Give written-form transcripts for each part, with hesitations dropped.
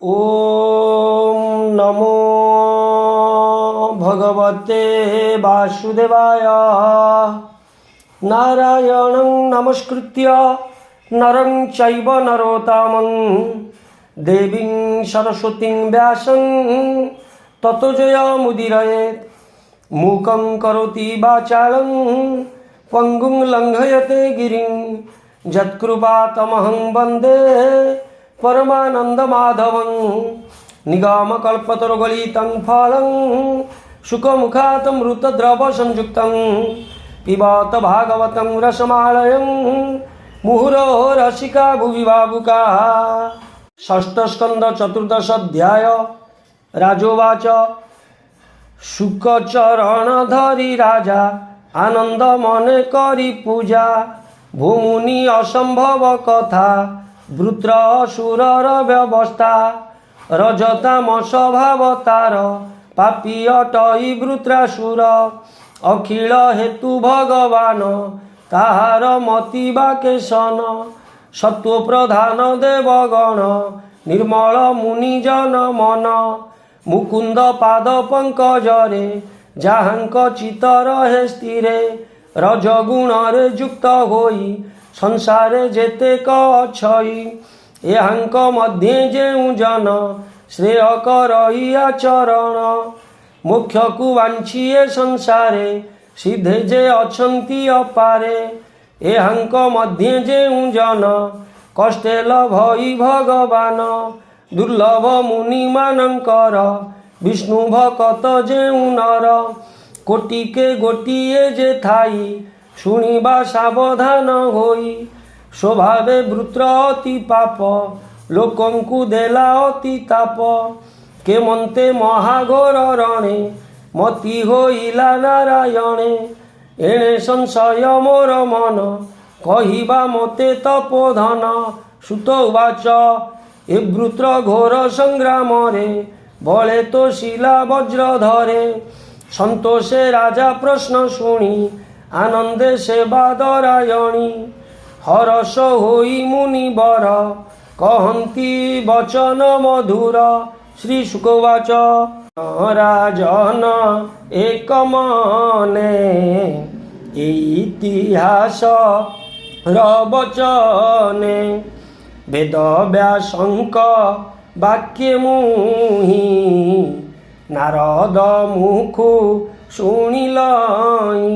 ओम नमो भगवते वासुदेवाय। नारायणं नमस्कृत्य नरं चैव नरोत्तमं देवीं सरस्वतीं व्यासं ततो जयमुदीरयेत्। मूकं करोति वाचालं पङ्गुं लङ्घयते गिरिं यत्कृपातमहं वन्दे परमानन्दमाधवं। निगमकल्पतरुगलितं फलं शुकमुखातमृतद्रवसंयुक्तं पिबत भागवतं रसमालयं मुहुरहो रसिका भुवि भावुकाः। षष्ठस्कन्ध चतुर्दशाध्याय। राजोवाच शुकचरण धरी राजा आनंद मने करी पूजा भूमुनि असंभव कथा वृत्र असुरर व्यवस्था रजताम स्वभाव तार पापी अटई वृत्रासुर अखिल हेतु भगवान ताहार मति बाकेशन सत्व प्रधान देवगण निर्मल मुनिजन मन मुकुंद पाद पंकजरे जाहांक चित्त रहे स्थिरे रजगुणरे युक्त होई संसारे जेतेक अछई एहांक मध्य जेउ जन श्रेय करई आचरण मोक्ष को वांछिए संसारे सिद्धे जे अछंती अपारे एहांक मध्य जेउ जन कष्टे लभई भगवान दुर्लभ मुनि मानंकर विष्णु भकत जेउ नर कोटिके गोटिए जे थाई शुणिबा सावधान होई स्वभावे वृत्र अति पाप लोकंकु देला अति ताप के मन्ते महाघोर रणे मति होइला नारायणे एणे संशय मोर मन कहिबा मते तपोधन सुत उवाच ए वृत्र घोर संग्राम रे बले तो शिला वज्र धरे संतोषे राजा प्रश्न शुणी आनंदे सेवा दरायणी हरस होई मुनिवर कहंती वचन मधुर। श्री शुकवाच राजन एक मने इतिहास रवचने वेद व्यासंक वाक्य मुहि नारद मुखु शुणिलाई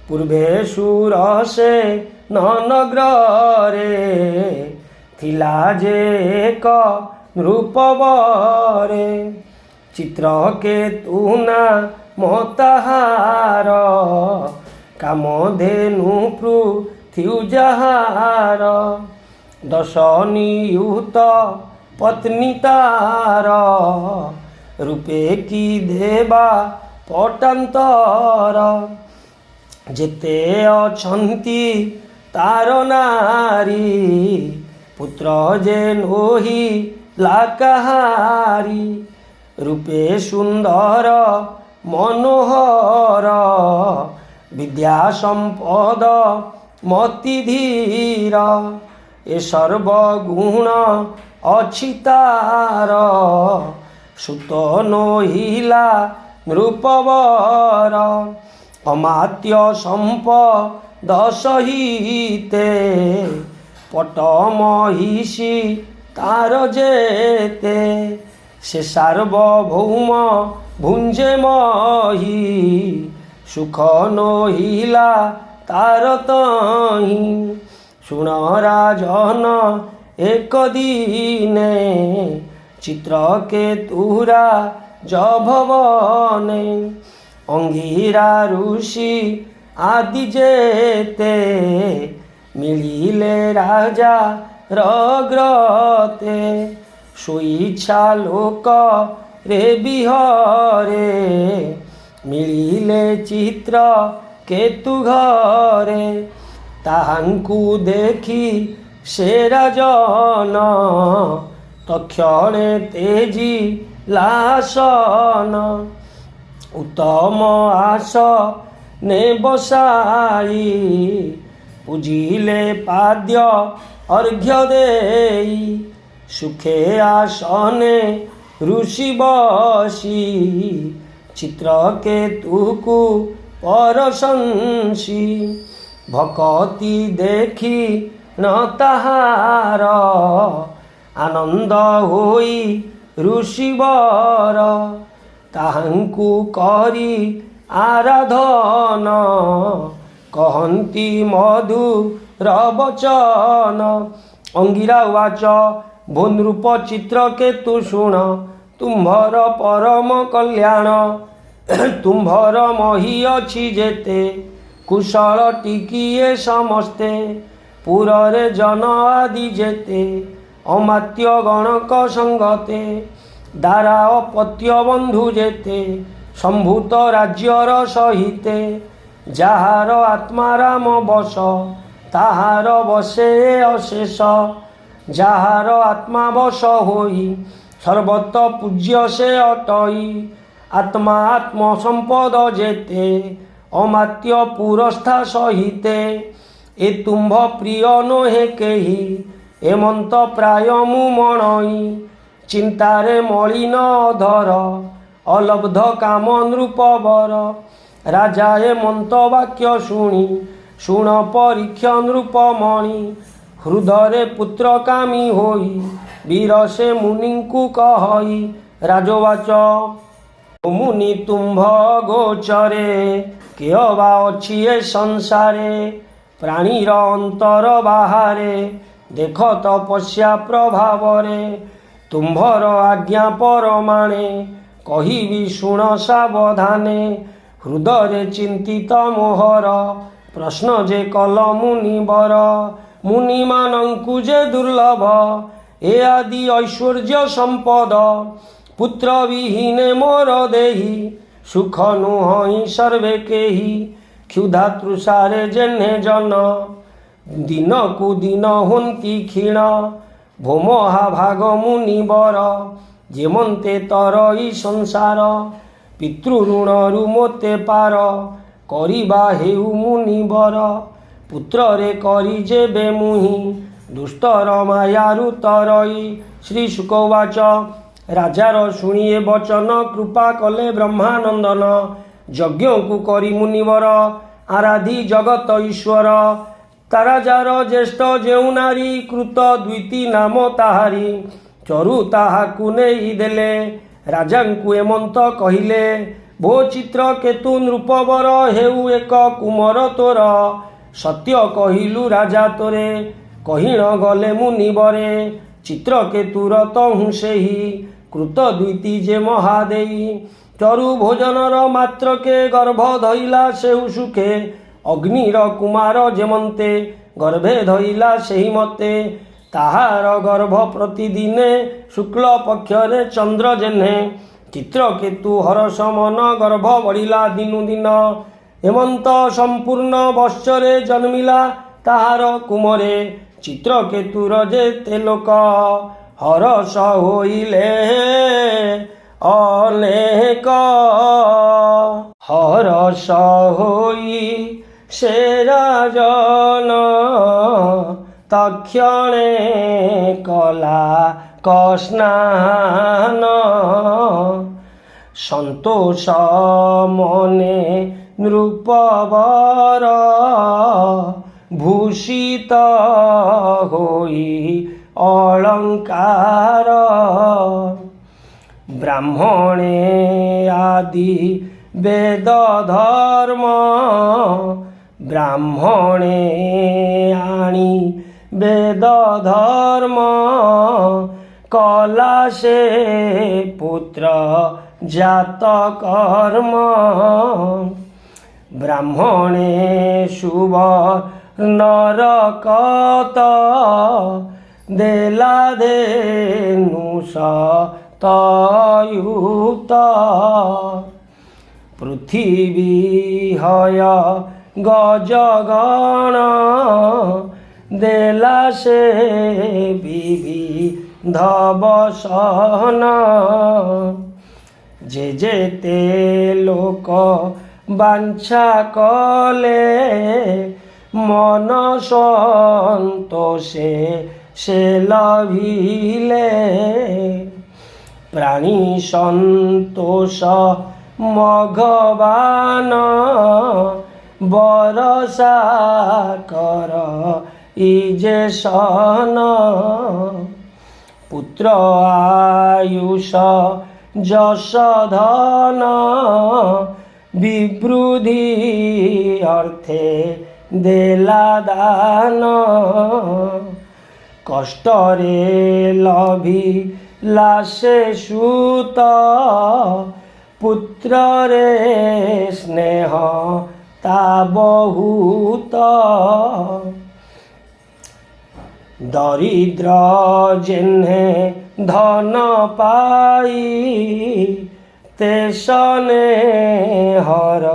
पूर्वे सुर से ननग्रे थिला जे एक नृपवरे चित्र के तुना मताहार कामधेनु पृथ्वीजार दश नियुत पत्नी तार रूपे की देवा पटांतर जेते अछंती तार नारी पुत्र जे नोही लाकाहारी रूपे सुंदर मनोहर विद्या संपद मति धीर ए सर्वगुण अछितार सुत नोहिला नृपवर अमात्य संपद सहिते पट महिषी तार जेते से सार्वभौम भुंजे मही सुख नोहिला तार तही सुन राजन एक दिने चित्र के तुरा जभवने अंगीरा ऋषि आदि जेते मिलिले राजा रग्रते सुइच्छा लोक रे बिहरे मिलिले चित्र केतु घरे ताहांकु देखी से राजन तक्षणे तेजी लासन उत्तम आस ने बसाई पूजिले पाद्य अर्घ्य देई সুখে আসনে ঋষি বসি চিত্রকেতুকু পরশংসি ভকতি দেখি ন তাহার আনন্দ ହୋଇ ଋଷିବର ତାହାଙ୍କୁ କରି ଆରାଧନ କହନ୍ତି ମଧୁର ବଚନ। ଅଙ୍ଗିରା ଉବାଚ ଭୋ ନୃପ ଚିତ୍ରକେତୁ ଶୁଣ ତୁମ୍ଭର ପରମ କଲ୍ୟାଣ। ତୁମ୍ଭର ମହି ଅଛି ଯେତେ କୁଶଳ ଟିକିଏ ସମସ୍ତେ ପୁରରେ ଜନ ଆଦି ଯେତେ ଅମାତ୍ୟ ଗଣକ ସଙ୍ଗତେ ଦାରା ଅପତ୍ୟ ବନ୍ଧୁ ଯେତେ ସମ୍ଭୂତ ରାଜ୍ୟର ସହିତେ ଯାହାର ଆତ୍ମା ରାମ ବଶ ତାହାର ବସେ ଅଶେଷ। ଯାହାର ଆତ୍ମା ବଶ ହୋଇ ସର୍ବତ ପୂଜ୍ୟ ସେ ଅଟଇ ଆତ୍ମା ଆତ୍ମ ସମ୍ପଦ ଯେତେ ଅମାତ୍ୟ ପୁରସ୍ଥା ସହିତେ। ଏ ତୁମ୍ଭ ପ୍ରିୟ ନୋହେ କେହି ଏମନ୍ତ ପ୍ରାୟ ମୁଁ ମଣଇ ଚିନ୍ତାରେ ମଳିନ ଅଧର ଅଲବ୍ଧ କାମ ନୃପବର। ରାଜା ଏମନ୍ତ ବାକ୍ୟ ଶୁଣି ଶୁଣ ପରୀକ୍ଷ ନୃପମଣି ହୃଦୟରେ ପୁତ୍ର କାମୀ ହୋଇ ବୀର ସେ ମୁନିଙ୍କୁ କହଇ ରାଜବାଚ ମୁନି ତୁମ୍ଭ ଗୋଚରେ କିଏ ବା ଅଛି ଏ ସଂସାରେ ପ୍ରାଣୀର ଅନ୍ତର ବାହାରେ ଦେଖ ତପସ୍ୟା ପ୍ରଭାବରେ ତୁମ୍ଭର ଆଜ୍ଞା ପରମାଣେ କହିବି ଶୁଣ ସାବଧାନେ ହୃଦୟରେ ଚିନ୍ତିତ ମୋହର ପ୍ରଶ୍ନ ଯେ କଲ ମୁନିବର। ମୁନିମାନଙ୍କୁ ଯେ ଦୁର୍ଲଭ ଏ ଆଦି ଐଶ୍ୱର୍ଯ୍ୟ ସମ୍ପଦ ପୁତ୍ର ବିହୀନେ ମୋର ଦେହି ସୁଖ ନୁହଁ ସର୍ବେ କେହି। କ୍ଷୁଧା ତୃଷାରେ ଯେହ୍ନେ ଜନ ଦିନକୁ ଦିନ ହୁଅନ୍ତି କ୍ଷୀଣ ଭୋ ମହାଭାଗ ମୁନିବର ଯେମନ୍ତେ ତରଇ ସଂସାର ପିତୃଋଣରୁ ମୋତେ ପାର କରିବା ହେଉ ମୁନିବର। ପୁତ୍ରରେ କରି ଯେବେ ମୁହିଁ ଦୁଷ୍ଟର ମାୟାରୁ ତରଇ। ଶ୍ରୀ ଶୁକ ଉବାଚ ରାଜାର ଶୁଣି ଏ ବଚନ କୃପା କଲେ ବ୍ରହ୍ମାନନ୍ଦନ ଯଜ୍ଞକୁ କରି ମୁନିବର ଆରାଧି ଜଗତ ଈଶ୍ୱର। ରାଜାର ଜ୍ୟେଷ୍ଠ ଯେଉଁ ନାରୀ କୃତ ଦ୍ୱିତି ନାମ ତାହାରି ଚରୁ ତାହାକୁ ନେଇ ଦେଲେ ରାଜାଙ୍କୁ ଏମନ୍ତ କହିଲେ ଭୋ ଚିତ୍ରକେତୁ ନୃପବର ହେଉ ଏକ କୁମର ତୋର ସତ୍ୟ କହିଲୁ ରାଜା ତୋରେ କହିଣ ଗଲେ ମୁନିବରେ ଚିତ୍ରକେତୁର ତହୁଁ ସେହି କୃତ ଦ୍ୱିତି ଯେ ମହାଦେଇ ଚରୁ ଭୋଜନର ମାତ୍ରକେ ଗର୍ଭ ଧଇଲା ସେଉ ସୁଖେ ଅଗ୍ନିର କୁମାର ଯେମନ୍ତେ ଗର୍ଭେ ଧଇଲା ସେହି ମତେ ତାହାର ଗର୍ଭ ପ୍ରତିଦିନେ ଶୁକ୍ଳ ପକ୍ଷରେ ଚନ୍ଦ୍ର ଯେହ୍ନେ ଚିତ୍ରକେତୁ ହରଷ ମନ ଗର୍ଭ ବଢ଼ିଲା ଦିନୁ ଦିନ ହେମନ୍ତ ସମ୍ପୂର୍ଣ୍ଣ ବର୍ଷରେ ଜନ୍ମିଲା ତାହାର କୁମରେ ଚିତ୍ରକେତୁର ଯେତେ ଲୋକ ହରଷ ହୋଇଲେ ଅନେକ ହରଷ ହୋଇ ସେ ରାଜନ ତକ୍ଷଣେ କଲା କସ୍ନାନ ସନ୍ତୋଷ ମନେ ନୃପବର ଭୂଷିତ ହୋଇ অলঙ্কার ব্রাহ্মণে আদি বেদ ধর্ম ব্রাহ্মণে আনি বেদ ধর্ম কলা সে পুত্র জাত কর্ম ব্রাহ্মণে শুভ নরকত দেলা ধেনু সতয়ুত পৃথিবী হয় গজগণ দেলা সে বিবিধ বসন যে যেতে লোক বাঞ্ছা কলে মন সন্তোষে ସେ ଲଭିଲେ। ପ୍ରାଣୀ ସନ୍ତୋଷ ମଘବାନ ବରଷା କର ଇଜେ ସନ। ପୁତ୍ର ଆୟୁଷ ଯଶ ଧନ ବିବୃଦ୍ଧି ଅର୍ଥେ ଦେଲା ଦାନ। କଷ୍ଟରେ ଲଭିଲା ସେ ସୁତ ପୁତ୍ରରେ ସ୍ନେହ ତା ବହୁତ। ଦରିଦ୍ର ଯେହ୍ନେ ଧନ ପାଇ ତେ ସ୍ନେହର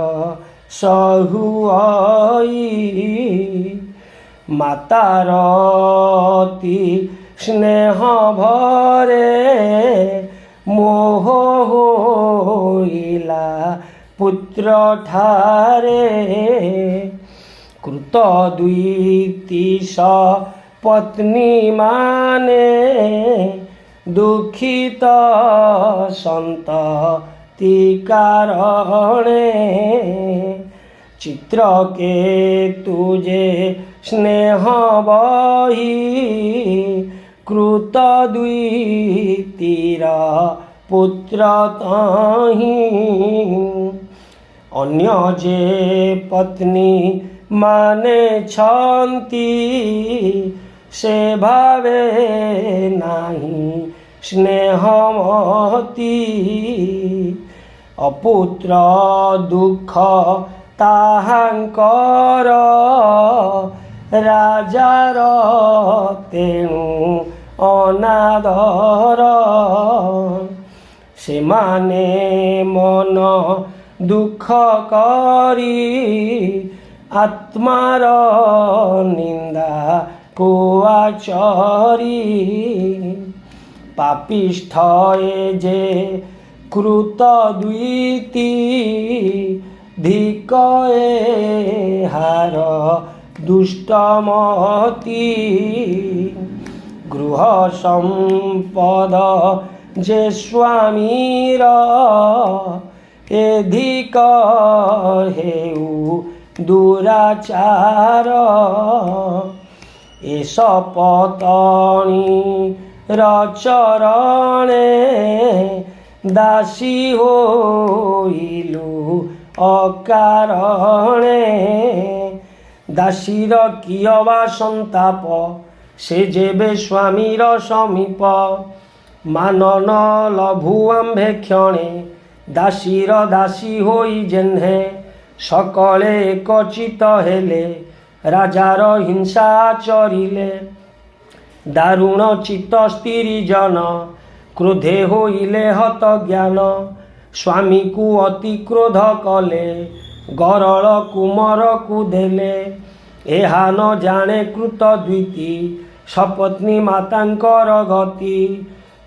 ସହୁଅଇ। ମାତାର ଅତି ସ୍ନେହ ଭରେ ମୋହ ହୋଇଲା ପୁତ୍ର ଠାରେ। କୃତ ଦ୍ୱିତୀଶ ପତ୍ନୀ ମାନେ ଦୁଃଖିତ ସନ୍ତତି କାରଣେ। ଚିତ୍ରକେତୁ ଯେ ସ୍ନେହ ବହି କୃତ ଦ୍ୱିତୀର ପୁତ୍ର ତହିଁ। ଅନ୍ୟ ଯେ ପତ୍ନୀ ମାନେ ଛନ୍ତି ସେ ଭାବେ ନାହିଁ ସ୍ନେହମତି। ଅପୁତ୍ର ଦୁଃଖ ତାହାଙ୍କର ରାଜାର ତେଣୁ ଅନାଦର। ସେମାନେ ମନ ଦୁଃଖ କରି ଆତ୍ମାର ନିନ୍ଦା କୁଆଚରି। ପାପିଷ୍ଠ ଏ ଯେ କୃତ ଦ୍ୱିତୀ ଧିକ ଏହାର ଦୁଷ୍ଟମତି। ଗୃହ ସମ୍ପଦ ଯେ ସ୍ୱାମୀର ଏଧିକ ହେଉ ଦୁରାଚାର। ଏ ସପତ୍ନୀର ଚରଣେ ଦାସୀ ହୋଇଲୁ ଅକାରଣେ। ଦାସୀର କିୟ ବା ସନ୍ତାପ ସେ ଯେବେ ସ୍ୱାମୀର ସମୀପ। ମାନ ନ ଲଭୁ ଆମ୍ଭେ କ୍ଷଣେ ଦାସୀର ଦାସୀ ହୋଇ ଯେହ୍ନେ। ସକଳେ ଏକଚିତ ହେଲେ ରାଜାର ହିଂସା ଚରିଲେ। ଦାରୁଣ ଚିତ୍ତ ସ୍ତ୍ରୀ ଜନ କ୍ରୋଧେ ହୋଇଲେ ହତ ଜ୍ଞାନ। ସ୍ୱାମୀକୁ ଅତି କ୍ରୋଧ କଲେ ଗରଳ କୁମରକୁ ଦେଲେ। ଏହା ନ ଜାଣେ କୃତ ଦ୍ୱିତୀ ସପତ୍ନୀ ମାତାଙ୍କର ଗତି।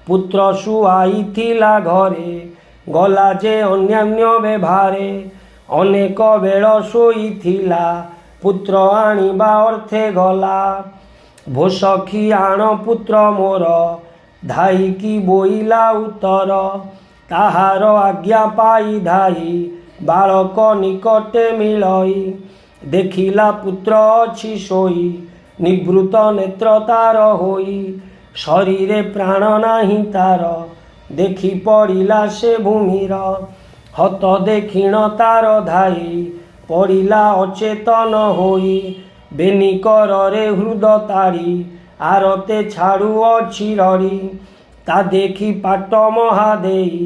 ପୁତ୍ର ଶୁଆଇଥିଲା ଘରେ ଗଲା ଯେ ଅନ୍ୟାନ୍ୟ ବ୍ୟବହାରେ। ଅନେକ ବେଳ ଶୋଇଥିଲା ପୁତ୍ର ଆଣିବା ଅର୍ଥେ ଗଲା। ଭୋସଖୀ ଆଣ ପୁତ୍ର ମୋର ଧାଇକି ବୋଇଲା ଉତ୍ତର। ତାହାର ଆଜ୍ଞା ପାଇ ଧାଇ ବାଳକ ନିକଟେ ମିଳଇ। ଦେଖିଲା ପୁତ୍ର ଅଛି ଶୋଇ ନିବୃତ ନେତ୍ର ତାର ହୋଇ। ଶରୀରେ ପ୍ରାଣ ନାହିଁ ତାର ଦେଖି ପଡ଼ିଲା ସେ ଭୂମିର। ହତ ଦେଖିଣ ତାର ଧାଇ ପଡ଼ିଲା ଅଚେତନ ହୋଇ। ବେନିକରରେ ହୃଦ ତାଡ଼ି ଆରତେ ଛାଡ଼ୁଅଛି ରଡ଼ି। ତା ଦେଖି ପାଟ ମହାଦେଇ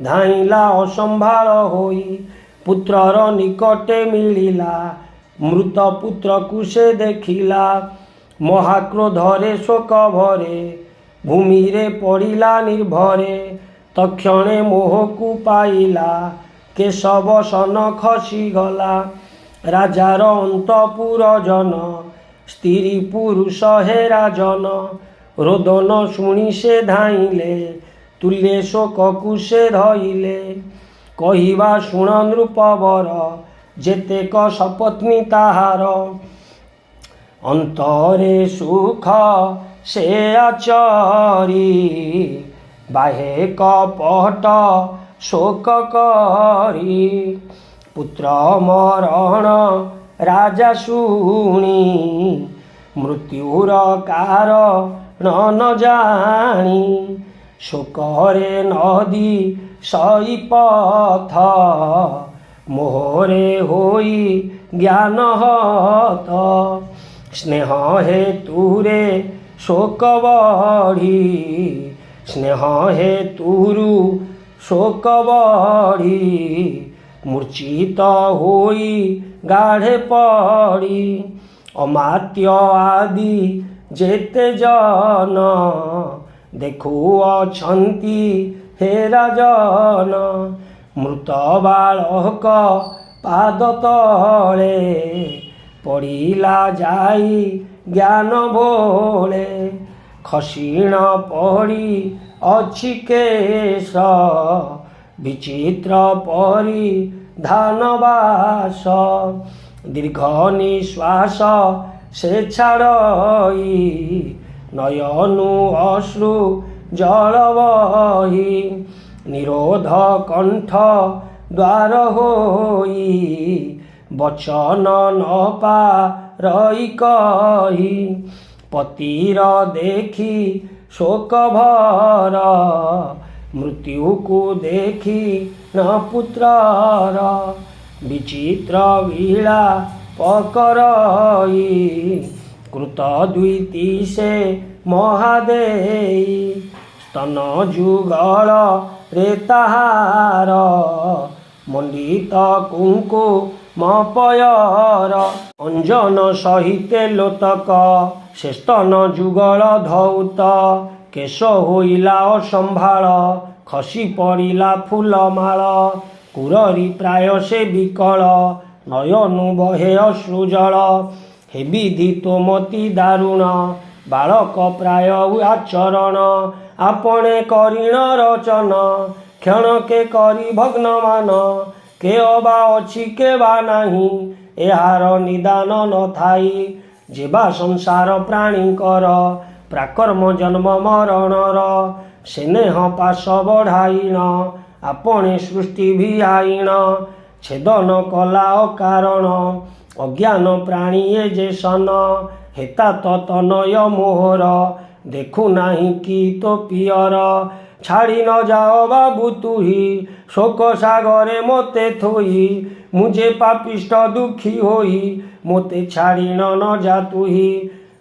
ଧାଇଁଲା ଅସମ୍ଭାଳ ହୋଇ। ପୁତ୍ରର ନିକଟେ ମିଳିଲା ମୃତ ପୁତ୍ରକୁ ସେ ଦେଖିଲା। ମହାକ୍ରୋଧରେ ଶୋକ ଭରେ ଭୂମିରେ ପଡ଼ିଲା ନିର୍ଭରେ। ତକ୍ଷଣେ ମୋହକୁ ପାଇଲା କେଶବ ସନ ଖସିଗଲା। ରାଜାର ଅନ୍ତପୁର ଜନ ସ୍ତ୍ରୀ ପୁରୁଷ ହେ ରାଜନ। ରୋଦନ ଶୁଣି ସେ ଧାଇଁଲେ ତୁଲ୍ୟ ଶୋକକୁ ସେ ଧଇଲେ। କହିବା ଶୁଣ ନୃପବର ଯେତେକ ସପତ୍ନୀ ତାହାର। ଅନ୍ତରେ ସୁଖ ସେ ଆଚରି ବାହେ କପଟ ଶୋକ କରି ପୁତ୍ର ମରଣ ରାଜା ଶୁଣି ମୃତ୍ୟୁର କାରଣ ନ ଜାଣି ଶୋକରେ ନଦୀ ସଇ ପଥ ମୋହରେ ହୋଇ ଜ୍ଞାନ ହତ ସ୍ନେହ ହେତୁରେ ଶୋକ ବଢ଼ି ସ୍ନେହ ହେତୁରୁ ଶୋକ ବଢ଼ି ମୂର୍ଚ୍ଛିତ ହୋଇ ଗାଢ଼େ ପଡ଼ି ଅମାତ୍ୟ ଆଦି ଯେତେ ଜନ ଦେଖୁଅଛନ୍ତି ହେ ରାଜନ ମୃତ ବାଳକ ପାଦ ତଳେ ପଡ଼ିଲା ଯାଇ ଜ୍ଞାନ ଭୋଳେ ଖସିଣ ପଡ଼ି ଅଛି କେଶ ବିଚିତ୍ର ପରି ଧାନବାସ ଦୀର୍ଘ ନିଶ୍ୱାସ ସେ ଛାଡ଼ଇ ନୟନୁ ଅଶ୍ରୁ ଜଳ ବହି ନିରୋଧ କଣ୍ଠ ଦ୍ୱାର ହୋଇ ବଚନ ନ ପାରଇ କହି ପତିର ଦେଖି ଶୋକ ଭର ମୃତ୍ୟୁକୁ ଦେଖି ନ ପୁତ୍ରର ବିଚିତ୍ର ବିଳା ପକରଇ କୃତ ଦ୍ୱିତି ସେ ମହାଦେଇ ସ୍ତନ ଯୁଗଳ ରେ ତାହାର ମଣ୍ଡିତ କୁଙ୍କୁମପୟର ଅଞ୍ଜନ ସହିତେ ଲୋତକ ସେ ସ୍ତନ ଯୁଗଳ ଧୌତ କେଶ ହୋଇଲା ଅସମ୍ଭାଳ ଖସି ପଡ଼ିଲା ଫୁଲମାଳ କୁରରି ପ୍ରାୟ ସେ ବିକଳ ନୟନୁ ବହେ ଅଶ୍ରୁଜଳ ହେ ବିଧି ତୋମତି ଦାରୁଣ ବାଳକ ପ୍ରାୟ ଆଚରଣ ଆପଣେ କରିଣ ରଚନ କ୍ଷଣକେ କରି ଭଗ୍ନମାନ କେ ଅବା ଅଛି କେ ବା ନାହିଁ ଏହାର ନିଦାନ ନଥାଇ ଯିବା ସଂସାର ପ୍ରାଣୀଙ୍କର ପ୍ରାକର୍ମ ଜନ୍ମ ମରଣର ସ୍ନେହ ପାଶ ବଢ଼ାଇଣ ଆପଣେ ସୃଷ୍ଟି ଭିଆଇଣ ଛେଦନ କଲା ଅକାରଣ ଅଜ୍ଞାନ ପ୍ରାଣୀ ଏ ଯେ ସନ ହେତା ତନୟ ମୋହର ଦେଖୁ ନାହିଁ କି ତୋ ପିଅର ଛାଡ଼ି ନ ଯାଅ ବାବୁ ତୁହି ଶୋକ ସାଗରେ ମୋତେ ଥୋଇ ମୁଁ ଯେ ପାପିଷ୍ଠ ଦୁଃଖୀ ହୋଇ ମୋତେ ଛାଡ଼ି ନ ଯା ତୁହି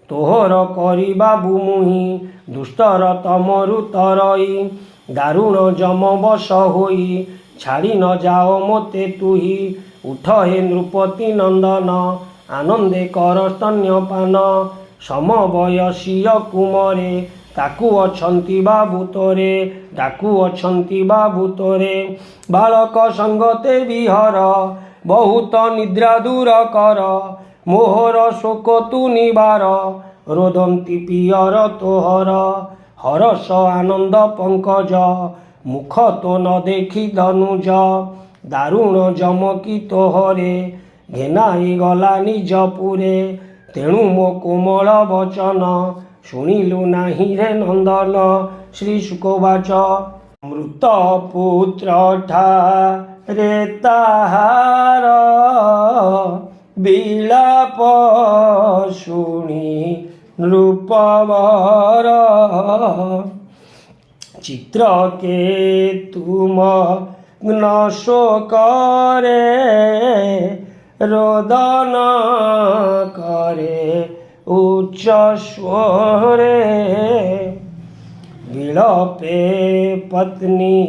ତୋହର କରି ବାବୁ ମୁହିଁ ଦୁଷ୍ଟର ତମରୁ ତରଇ ଦାରୁଣ ଯମ ବଶ ହୋଇ ଛାଡ଼ି ନ ଯାଅ ମୋତେ ତୁହି ଉଠ ହେ ନୃପତି ନନ୍ଦନ ଆନନ୍ଦେ କର ସ୍ତନ୍ୟପାନ ସମବୟସୀୟ କୁମରେ ତାକୁ ଅଛନ୍ତି ବାବୁତରେ ତାକୁ ଅଛନ୍ତି ବାବୁତରେ ବାଳକ ସଙ୍ଗତେ ବିହର ବହୁତ ନିଦ୍ରା ଦୂର କର ମୋହର ଶୋକ ତୁ ନିବାର ରୋଦନ୍ତି ପିୟର ତୋହର ହରସ ଆନନ୍ଦ ପଙ୍କଜ ମୁଖ ତ ନ ଦେଖି ଧନୁଜ ଦାରୁଣ ଯମକି ତୋହରେ ଘେନାଇ ଗଲା ନିଜ ପୁରେ ତେଣୁ ମୋ କୋମଳ ବଚନ ଶୁଣିଲୁ ନାହିଁ ରେ ନନ୍ଦନ ଶ୍ରୀ ଶୁକବାଚ ମୃତ ପୁତ୍ର ଠାରେ ତାହାର ବିଳାପ ଶୁଣି ନୃପବର ଚିତ୍ର କେ ତୁମ ଶୋକରେ ରୋଦନ କରେ ଉଚ୍ଚ ସ୍ୱରେ ବିଳପେ ପତ୍ନୀ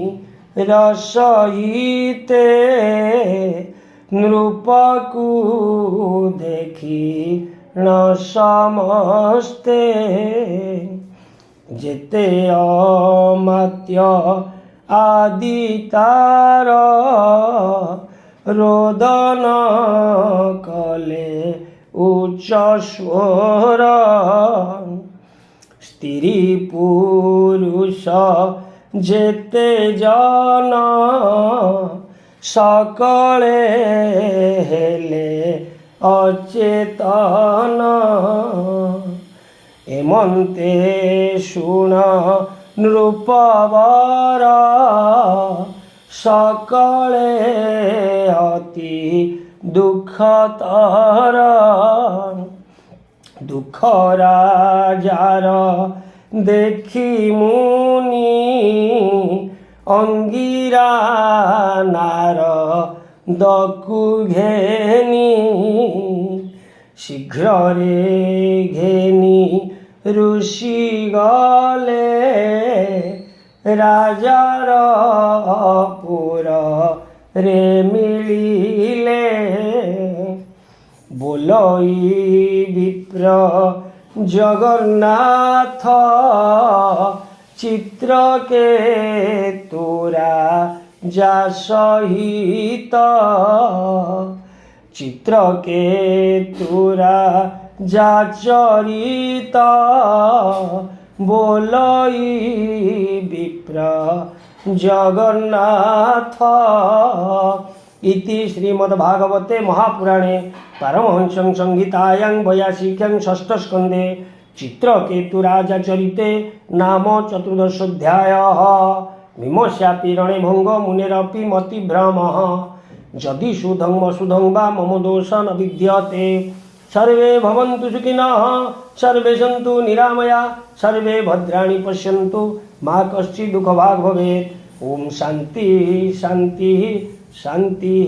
ରସଇତେ ନୃପକୁ ଦେଖି ନ ସମସ୍ତେ ଯେତେ ଅମାତ୍ୟ ଆଦି ତାର ରୋଦନ କଲେ ଉଚ୍ଚ ସ୍ୱର ସ୍ତ୍ରୀ ପୁରୁଷ ଯେତେ ଜନ ସକଳେ ହେଲେ ଅଚେତନ এমন্তে শুণ নৃপবর সকলে অতি দুঃখতর দুঃখ রাজার দেখি মুনি অঙ্গিরা নার দকু ঘেনি শীঘ্রে ঘেনি ঋষি গলে রাজার পুর রে মিলিলে बोलई विप्र जगन्नाथ चित्र के तोरा जा सहित चित्र के तोरा जा चरित बोलई विप्र जगन्नाथ इति श्रीमद्भागवते महापुराणे पारमहंस्यां संहितायां 82 षष्ठस्कन्धे चित्रकेतुराजचरिते नाम चतुर्दशोऽध्यायः। विमर्शापि रणे भंग मुनेरपि मतिभ्रमः यदि सुधं वसुधं वा मम दोष न विद्यते। सर्वे भवन्तु सुखिनः सर्वे सन्तु निरामया सर्वे भद्राणि पश्यन्तु मा कश्चित् दुःखभाग् भवेत्। ओम शांति शांति शांति।